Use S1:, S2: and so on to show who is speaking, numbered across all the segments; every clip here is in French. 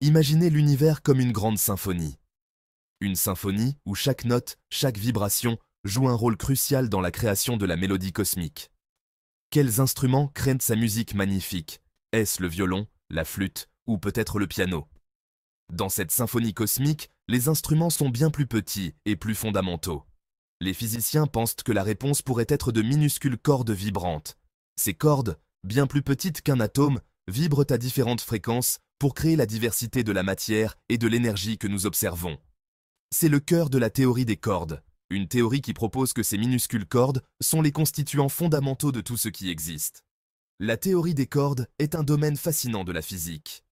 S1: Imaginez l'univers comme une grande symphonie. Une symphonie où chaque note, chaque vibration joue un rôle crucial dans la création de la mélodie cosmique. Quels instruments créent sa musique magnifique? Est-ce le violon, la flûte ou peut-être le piano? Dans cette symphonie cosmique, les instruments sont bien plus petits et plus fondamentaux. Les physiciens pensent que la réponse pourrait être de minuscules cordes vibrantes. Ces cordes, bien plus petites qu'un atome, vibrent à différentes fréquences pour créer la diversité de la matière et de l'énergie que nous observons. C'est le cœur de la théorie des cordes, une théorie qui propose que ces minuscules cordes sont les constituants fondamentaux de tout ce qui existe. La théorie des cordes est un domaine fascinant de la physique.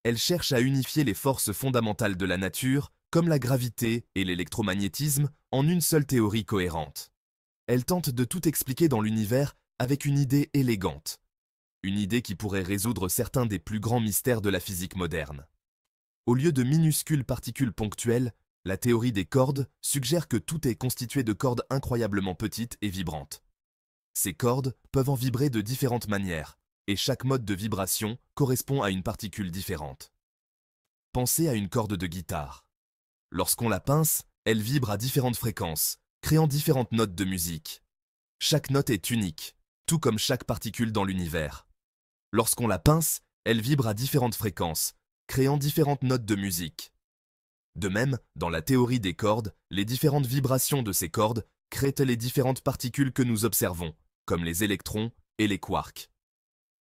S1: Elle cherche à unifier les forces fondamentales de la nature, comme la gravité et l'électromagnétisme, en une seule théorie cohérente. Elle tente de tout expliquer dans l'univers avec une idée élégante. Une idée qui pourrait résoudre certains des plus grands mystères de la physique moderne. Au lieu de minuscules particules ponctuelles, la théorie des cordes suggère que tout est constitué de cordes incroyablement petites et vibrantes. Ces cordes peuvent en vibrer de différentes manières, et chaque mode de vibration correspond à une particule différente. Pensez à une corde de guitare. Lorsqu'on la pince, elle vibre à différentes fréquences, créant différentes notes de musique. Chaque note est unique, tout comme chaque particule dans l'univers. Lorsqu'on la pince, elle vibre à différentes fréquences, créant différentes notes de musique. De même, dans la théorie des cordes, les différentes vibrations de ces cordes créent les différentes particules que nous observons, comme les électrons et les quarks.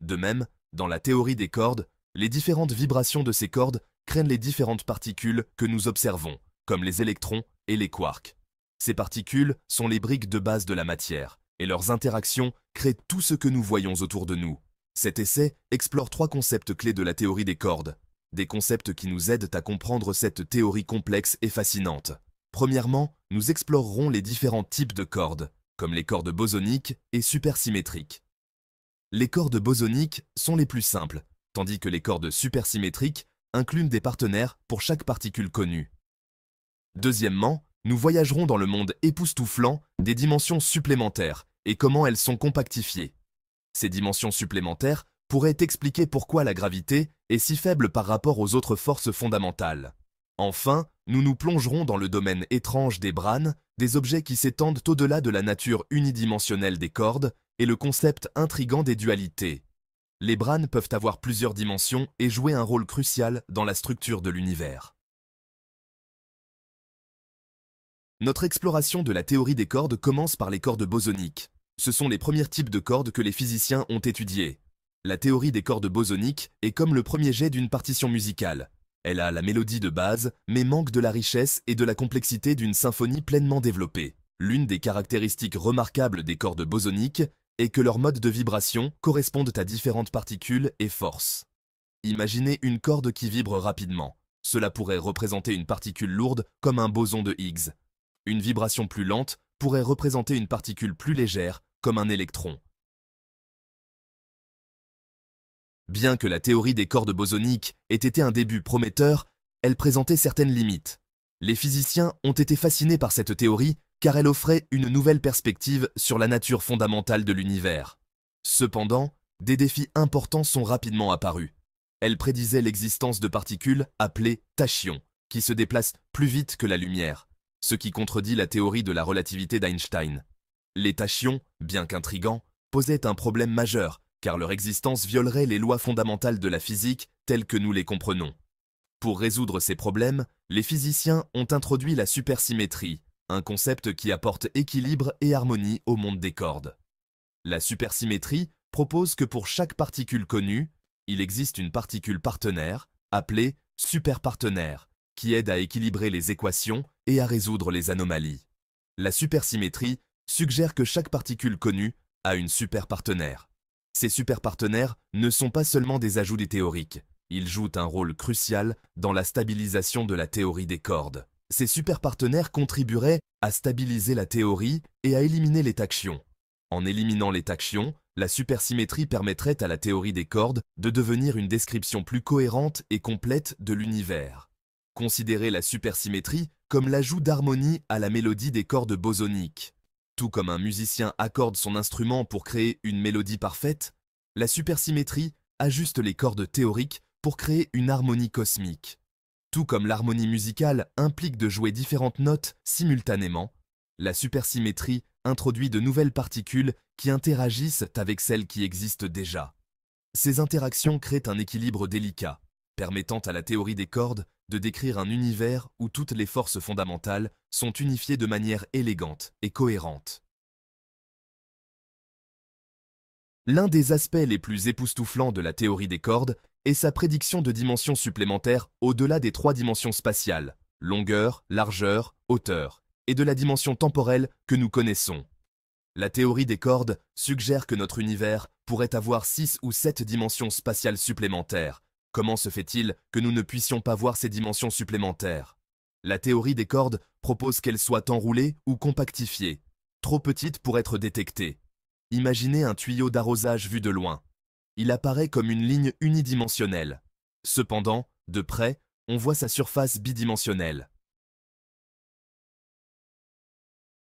S1: De même, dans la théorie des cordes, les différentes vibrations de ces cordes créent les différentes particules que nous observons, comme les électrons et les quarks. Ces particules sont les briques de base de la matière, et leurs interactions créent tout ce que nous voyons autour de nous. Cet essai explore 3 concepts clés de la théorie des cordes, des concepts qui nous aident à comprendre cette théorie complexe et fascinante. Premièrement, nous explorerons les différents types de cordes, comme les cordes bosoniques et supersymétriques. Les cordes bosoniques sont les plus simples, tandis que les cordes supersymétriques incluent des partenaires pour chaque particule connue. Deuxièmement, nous voyagerons dans le monde époustouflant des dimensions supplémentaires et comment elles sont compactifiées. Ces dimensions supplémentaires pourraient expliquer pourquoi la gravité est si faible par rapport aux autres forces fondamentales. Enfin, nous nous plongerons dans le domaine étrange des branes, des objets qui s'étendent au-delà de la nature unidimensionnelle des cordes et le concept intrigant des dualités. Les branes peuvent avoir plusieurs dimensions et jouer un rôle crucial dans la structure de l'univers. Notre exploration de la théorie des cordes commence par les cordes bosoniques. Ce sont les premiers types de cordes que les physiciens ont étudiés. La théorie des cordes bosoniques est comme le premier jet d'une partition musicale. Elle a la mélodie de base, mais manque de la richesse et de la complexité d'une symphonie pleinement développée. L'une des caractéristiques remarquables des cordes bosoniques est que leurs modes de vibration correspondent à différentes particules et forces. Imaginez une corde qui vibre rapidement. Cela pourrait représenter une particule lourde comme un boson de Higgs. Une vibration plus lente pourrait représenter une particule plus légère comme un électron. Bien que la théorie des cordes bosoniques ait été un début prometteur, elle présentait certaines limites. Les physiciens ont été fascinés par cette théorie car elle offrait une nouvelle perspective sur la nature fondamentale de l'univers. Cependant, des défis importants sont rapidement apparus. Elle prédisait l'existence de particules appelées tachyons, qui se déplacent plus vite que la lumière, ce qui contredit la théorie de la relativité d'Einstein. Les tachyons, bien qu'intrigants, posaient un problème majeur, car leur existence violerait les lois fondamentales de la physique telles que nous les comprenons. Pour résoudre ces problèmes, les physiciens ont introduit la supersymétrie, un concept qui apporte équilibre et harmonie au monde des cordes. La supersymétrie propose que pour chaque particule connue, il existe une particule partenaire, appelée superpartenaire, qui aide à équilibrer les équations et à résoudre les anomalies. La supersymétrie suggère que chaque particule connue a une superpartenaire. Ces superpartenaires ne sont pas seulement des ajouts théoriques, ils jouent un rôle crucial dans la stabilisation de la théorie des cordes. Ces superpartenaires contribueraient à stabiliser la théorie et à éliminer les tachyons. En éliminant les tachyons, la supersymétrie permettrait à la théorie des cordes de devenir une description plus cohérente et complète de l'univers. Considérez la supersymétrie comme l'ajout d'harmonie à la mélodie des cordes bosoniques. Tout comme un musicien accorde son instrument pour créer une mélodie parfaite, la supersymétrie ajuste les cordes théoriques pour créer une harmonie cosmique. Tout comme l'harmonie musicale implique de jouer différentes notes simultanément, la supersymétrie introduit de nouvelles particules qui interagissent avec celles qui existent déjà. Ces interactions créent un équilibre délicat, permettant à la théorie des cordes de décrire un univers où toutes les forces fondamentales sont unifiées de manière élégante et cohérente. L'un des aspects les plus époustouflants de la théorie des cordes est sa prédiction de dimensions supplémentaires au-delà des 3 dimensions spatiales, longueur, largeur, hauteur, et de la dimension temporelle que nous connaissons. La théorie des cordes suggère que notre univers pourrait avoir 6 ou 7 dimensions spatiales supplémentaires. Comment se fait-il que nous ne puissions pas voir ces dimensions supplémentaires? La théorie des cordes propose qu'elles soient enroulées ou compactifiées, trop petites pour être détectées. Imaginez un tuyau d'arrosage vu de loin. Il apparaît comme une ligne unidimensionnelle. Cependant, de près, on voit sa surface bidimensionnelle.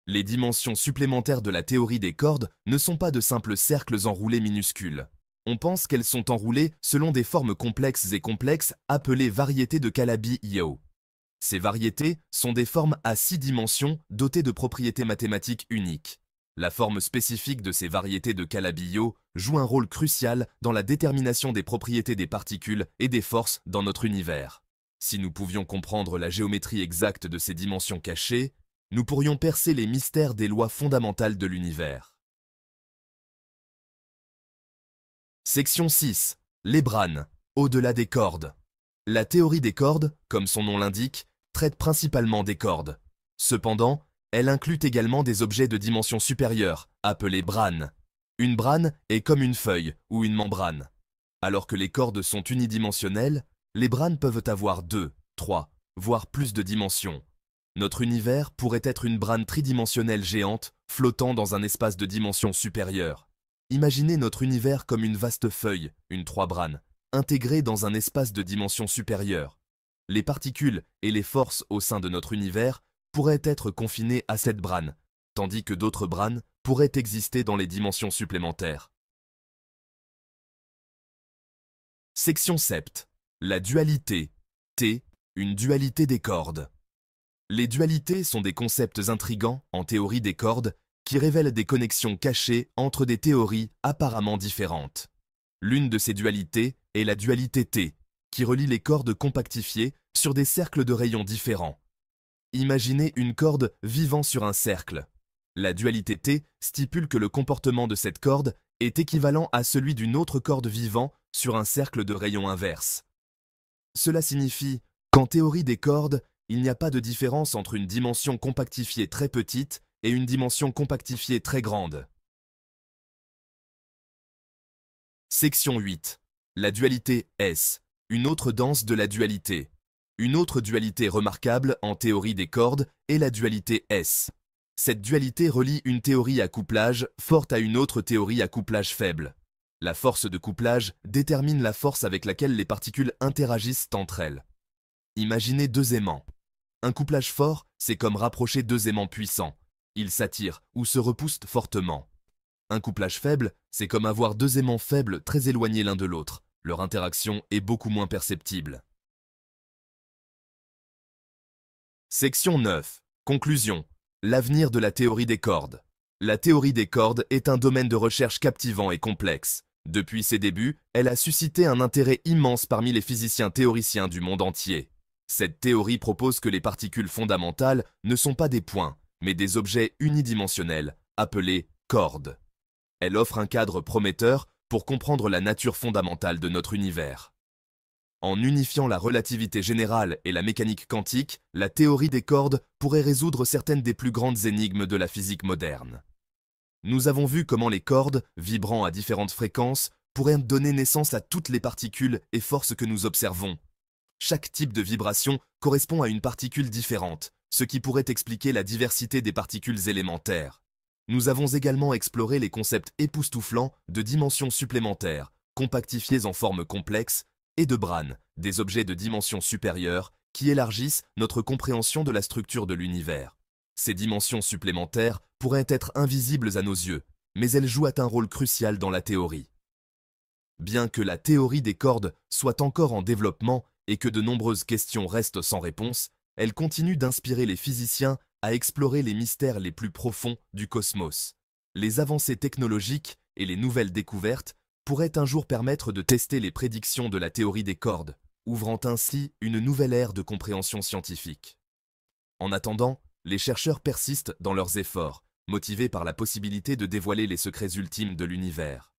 S1: Les dimensions supplémentaires de la théorie des cordes ne sont pas de simples cercles enroulés minuscules. On pense qu'elles sont enroulées selon des formes complexes appelées variétés de Calabi-Yau. Ces variétés sont des formes à 6 dimensions dotées de propriétés mathématiques uniques. La forme spécifique de ces variétés de Calabi-Yau joue un rôle crucial dans la détermination des propriétés des particules et des forces dans notre univers. Si nous pouvions comprendre la géométrie exacte de ces dimensions cachées, nous pourrions percer les mystères des lois fondamentales de l'univers. Section 6. Les branes, au-delà des cordes. La théorie des cordes, comme son nom l'indique, traite principalement des cordes. Cependant, elle inclut également des objets de dimension supérieure, appelés branes. Une brane est comme une feuille ou une membrane. Alors que les cordes sont unidimensionnelles, les branes peuvent avoir 2, 3, voire plus de dimensions. Notre univers pourrait être une brane tridimensionnelle géante flottant dans un espace de dimension supérieure. Imaginez notre univers comme une vaste feuille, une 3 branes, intégrée dans un espace de dimension supérieure. Les particules et les forces au sein de notre univers pourraient être confinées à cette brane, tandis que d'autres branes pourraient exister dans les dimensions supplémentaires. Section 7. La dualité. T. Une dualité des cordes. Les dualités sont des concepts intrigants en théorie des cordes qui révèlent des connexions cachées entre des théories apparemment différentes. L'une de ces dualités est la dualité T, qui relie les cordes compactifiées sur des cercles de rayons différents. Imaginez une corde vivant sur un cercle. La dualité T stipule que le comportement de cette corde est équivalent à celui d'une autre corde vivant sur un cercle de rayons inverse. Cela signifie qu'en théorie des cordes, il n'y a pas de différence entre une dimension compactifiée très petite et une dimension compactifiée très grande. Section 8. La dualité S, une autre danse de la dualité. Une autre dualité remarquable en théorie des cordes est la dualité S. Cette dualité relie une théorie à couplage forte à une autre théorie à couplage faible. La force de couplage détermine la force avec laquelle les particules interagissent entre elles. Imaginez 2 aimants. Un couplage fort, c'est comme rapprocher 2 aimants puissants. Ils s'attirent ou se repoussent fortement. Un couplage faible, c'est comme avoir 2 aimants faibles très éloignés l'un de l'autre. Leur interaction est beaucoup moins perceptible. Section 9. Conclusion. L'avenir de la théorie des cordes. La théorie des cordes est un domaine de recherche captivant et complexe. Depuis ses débuts, elle a suscité un intérêt immense parmi les physiciens théoriciens du monde entier. Cette théorie propose que les particules fondamentales ne sont pas des points, mais des objets unidimensionnels, appelés cordes. Elle offre un cadre prometteur pour comprendre la nature fondamentale de notre univers. En unifiant la relativité générale et la mécanique quantique, la théorie des cordes pourrait résoudre certaines des plus grandes énigmes de la physique moderne. Nous avons vu comment les cordes, vibrant à différentes fréquences, pourraient donner naissance à toutes les particules et forces que nous observons. Chaque type de vibration correspond à une particule différente, ce qui pourrait expliquer la diversité des particules élémentaires. Nous avons également exploré les concepts époustouflants de dimensions supplémentaires, compactifiées en forme complexe, et de branes, des objets de dimension supérieure qui élargissent notre compréhension de la structure de l'univers. Ces dimensions supplémentaires pourraient être invisibles à nos yeux, mais elles jouent un rôle crucial dans la théorie. Bien que la théorie des cordes soit encore en développement et que de nombreuses questions restent sans réponse, elle continue d'inspirer les physiciens à explorer les mystères les plus profonds du cosmos. Les avancées technologiques et les nouvelles découvertes pourraient un jour permettre de tester les prédictions de la théorie des cordes, ouvrant ainsi une nouvelle ère de compréhension scientifique. En attendant, les chercheurs persistent dans leurs efforts, motivés par la possibilité de dévoiler les secrets ultimes de l'univers.